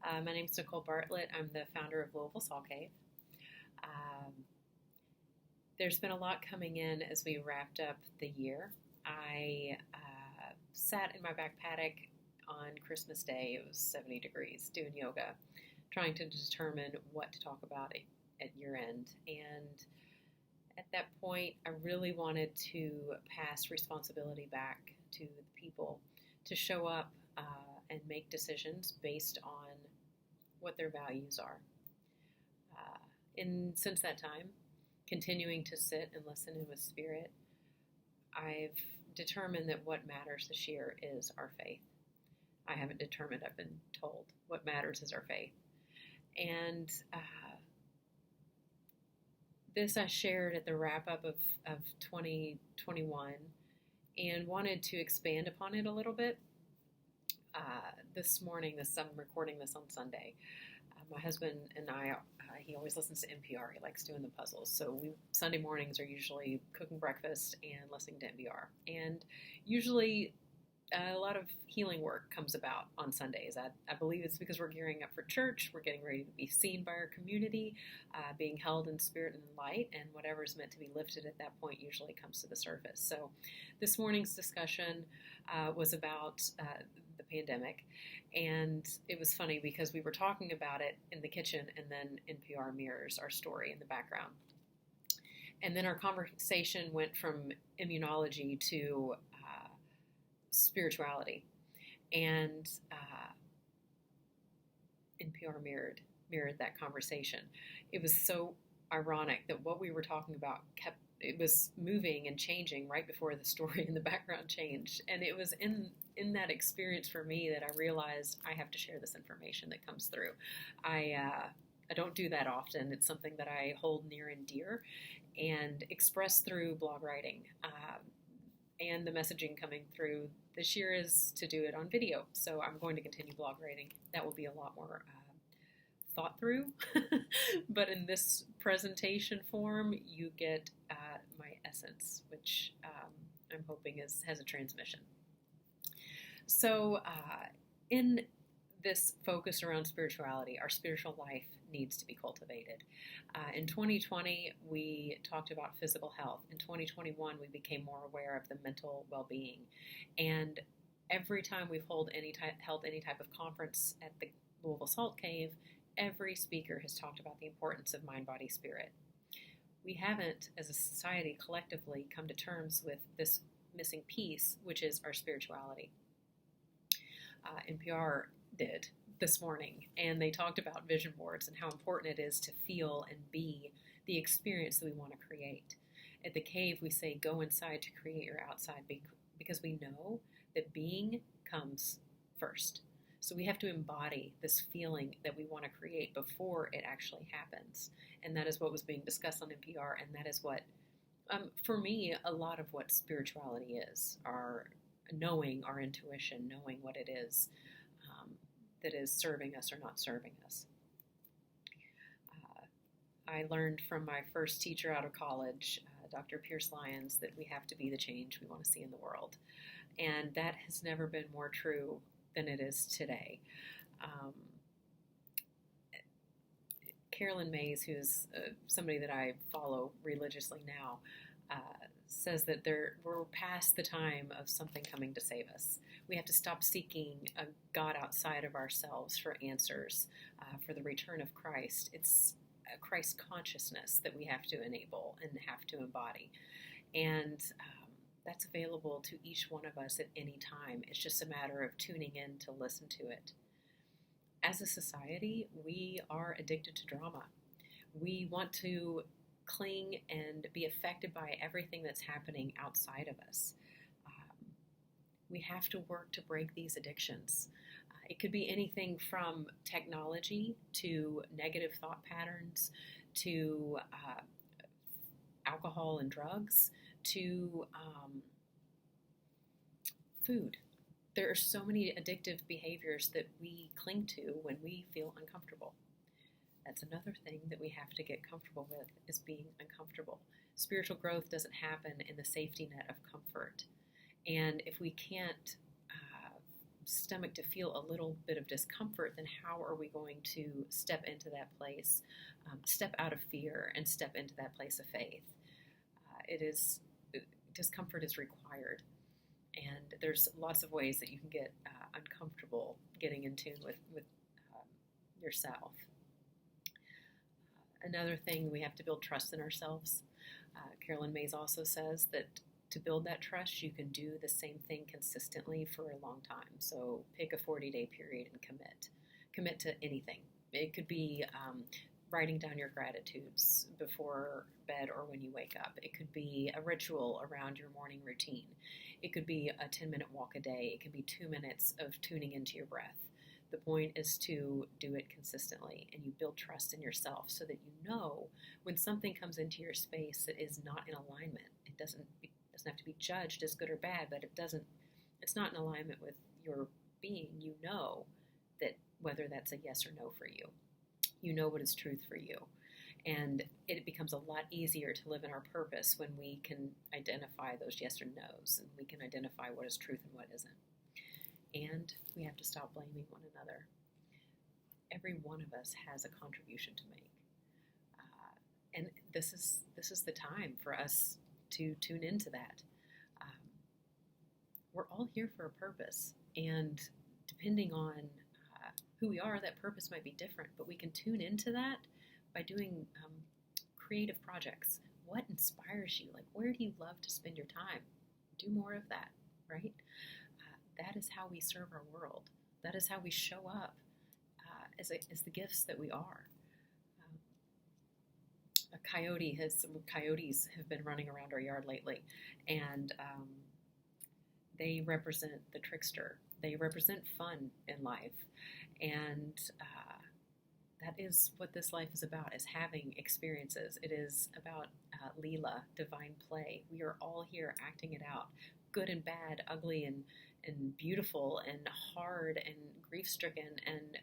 My name is Nicole Bartlett. I'm the founder of Louisville Salt Cave. Um, there's been a lot coming in as we wrapped up the year. I sat in my back paddock on Christmas Day. It was 70 degrees doing yoga, trying to determine what to talk about at year end. And at that point, I really wanted to pass responsibility back to the people to show up and make decisions based on what their values are. And since that time, continuing to sit and listen in with Spirit, I've determined that what matters this year is our faith. I haven't determined, I've been told what matters is our faith. And this I shared at the wrap-up of 2021 and wanted to expand upon it a little bit. This morning, I'm recording this on Sunday. My husband and I, he always listens to NPR. He likes doing the puzzles. So Sunday mornings are usually cooking breakfast and listening to NPR. And usually a lot of healing work comes about on Sundays. I believe it's because we're gearing up for church. We're getting ready to be seen by our community, being held in spirit and light, and whatever is meant to be lifted at that point usually comes to the surface. So this morning's discussion was about the pandemic, and it was funny because we were talking about it in the kitchen, and then NPR mirrors our story in the background. And then our conversation went from immunology to spirituality, and NPR mirrored that conversation. It was so ironic that what we were talking about it was moving and changing right before the story in the background changed. And it was in that experience for me that I realized I have to share this information that comes through. I don't do that often. It's something that I hold near and dear and express through blog writing. And the messaging coming through this year is to do it on video. So I'm going to continue blog writing. That will be a lot more thought through. But in this presentation form, you get my essence, which I'm hoping has a transmission. So in this focus around spirituality, our spiritual life needs to be cultivated. In 2020, we talked about physical health. In 2021, we became more aware of the mental well-being. And every time we've held any type of conference at the Louisville Salt Cave, every speaker has talked about the importance of mind, body, spirit. We haven't, as a society, collectively come to terms with this missing piece, which is our spirituality. NPR did this morning, and they talked about vision boards and how important it is to feel and be the experience that we want to create. At the cave, we say, go inside to create your outside, because we know that being comes first. So we have to embody this feeling that we want to create before it actually happens. And that is what was being discussed on NPR, and that is what, for me, a lot of what spirituality is, our knowing our intuition, knowing what it is that is serving us or not serving us. I learned from my first teacher out of college, Dr. Pierce Lyons, that we have to be the change we want to see in the world. And that has never been more true than it is today. Carolyn Mays, who's somebody that I follow religiously now, says that we're past the time of something coming to save us. We have to stop seeking a God outside of ourselves for answers, for the return of Christ. It's a Christ consciousness that we have to enable and have to embody. And that's available to each one of us at any time. It's just a matter of tuning in to listen to it. As a society, we are addicted to drama. We want to cling and be affected by everything that's happening outside of us. We have to work to break these addictions. It could be anything from technology to negative thought patterns to alcohol and drugs to food. There are so many addictive behaviors that we cling to when we feel uncomfortable. That's another thing that we have to get comfortable with, is being uncomfortable. Spiritual growth doesn't happen in the safety net of comfort. And if we can't stomach to feel a little bit of discomfort, then how are we going to step into that place, step out of fear and step into that place of faith? Discomfort is required. And there's lots of ways that you can get uncomfortable getting in tune with yourself. Another thing, we have to build trust in ourselves. Carolyn Mays also says that to build that trust, you can do the same thing consistently for a long time. So pick a 40-day period and commit. Commit to anything. It could be writing down your gratitudes before bed or when you wake up. It could be a ritual around your morning routine. It could be a 10-minute walk a day. It could be 2 minutes of tuning into your breath. The point is to do it consistently, and you build trust in yourself so that you know when something comes into your space that is not in alignment. It doesn't have to be judged as good or bad, but it's not in alignment with your being. You know that whether that's a yes or no for you. You know what is truth for you. And it becomes a lot easier to live in our purpose when we can identify those yes or no's, and we can identify what is truth and what isn't. And we have to stop blaming one another. Every one of us has a contribution to make. And this is the time for us to tune into that. We're all here for a purpose, and depending on who we are, that purpose might be different, but we can tune into that by doing creative projects. What inspires you? Like, where do you love to spend your time? Do more of that, right? That is how we serve our world. That is how we show up as the gifts that we are. Coyotes have been running around our yard lately, and they represent the trickster. They represent fun in life, and that is what this life is about, is having experiences. It is about Leela, divine play. We are all here acting it out, good and bad, ugly and beautiful and hard and grief-stricken and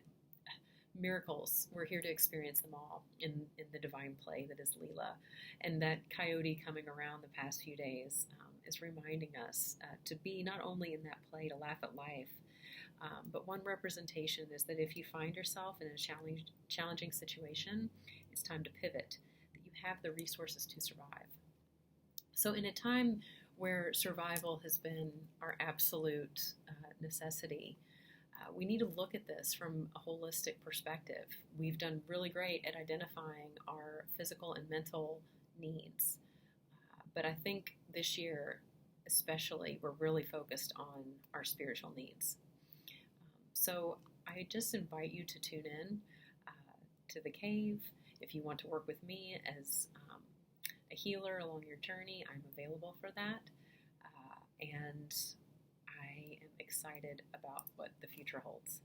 miracles. We're here to experience them all in the divine play that is Leela. And that coyote coming around the past few days is reminding us to be not only in that play, to laugh at life, but one representation is that if you find yourself in a challenging situation, it's time to pivot, that you have the resources to survive. So in a time where survival has been our absolute necessity, we need to look at this from a holistic perspective. We've done really great at identifying our physical and mental needs. But I think this year, especially, we're really focused on our spiritual needs. So I just invite you to tune in to the cave. If you want to work with me as a healer along your journey, I'm available for that. And I am excited about what the future holds.